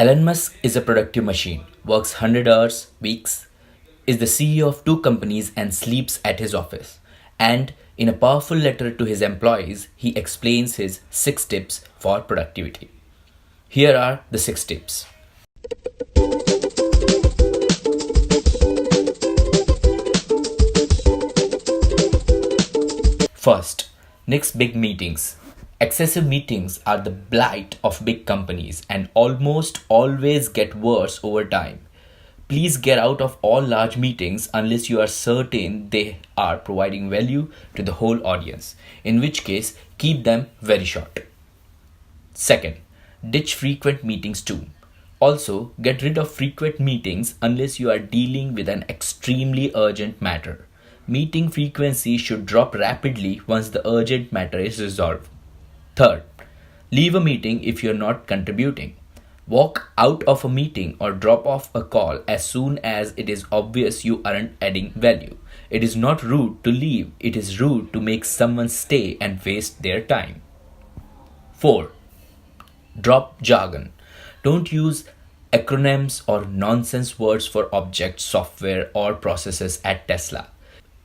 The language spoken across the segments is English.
Elon Musk is a productive machine, works 100 hours, weeks, is the CEO of two companies and sleeps at his office. And in a powerful letter to his employees, he explains his 6 tips for productivity. Here are the 6 tips. First, nix big meetings. Excessive meetings are the blight of big companies and almost always get worse over time. Please get out of all large meetings unless you are certain they are providing value to the whole audience, in which case, keep them very short. Second, ditch frequent meetings too. Also, get rid of frequent meetings unless you are dealing with an extremely urgent matter. Meeting frequency should drop rapidly once the urgent matter is resolved. Third, leave a meeting if you're not contributing. Walk out of a meeting or drop off a call as soon as it is obvious you aren't adding value. It is not rude to leave, it is rude to make someone stay and waste their time. 4. Drop jargon. Don't use acronyms or nonsense words for objects, software, or processes at Tesla.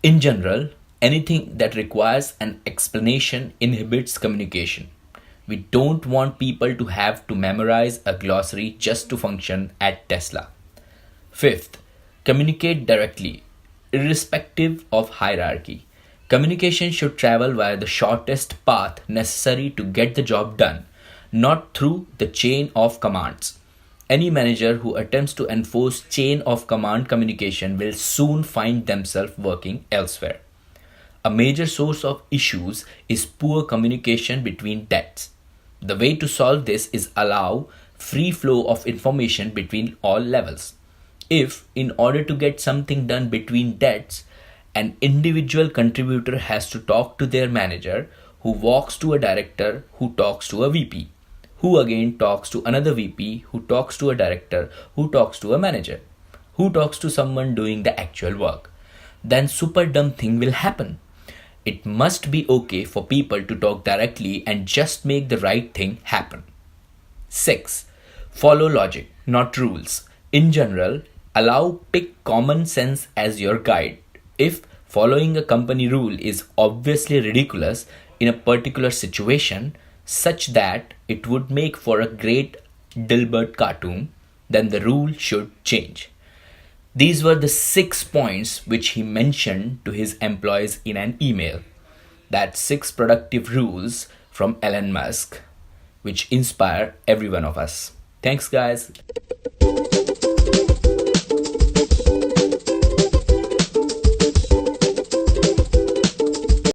In general, anything that requires an explanation inhibits communication. We don't want people to have to memorize a glossary just to function at Tesla. Fifth, communicate directly, irrespective of hierarchy. Communication should travel via the shortest path necessary to get the job done, not through the chain of commands. Any manager who attempts to enforce chain of command communication will soon find themselves working elsewhere. A major source of issues is poor communication between desks. The way to solve this is allow free flow of information between all levels. If, in order to get something done between desks, an individual contributor has to talk to their manager, who walks to a director, who talks to a VP, who again talks to another VP, who talks to a director, who talks to a manager, who talks to someone doing the actual work, then super dumb thing will happen. It must be okay for people to talk directly and just make the right thing happen. 6. Follow logic, not rules. In general, pick common sense as your guide. If following a company rule is obviously ridiculous in a particular situation, such that it would make for a great Dilbert cartoon, then the rule should change. These were the 6 points which he mentioned to his employees in an email. That's 6 productive rules from Elon Musk, which inspire every one of us. Thanks, guys.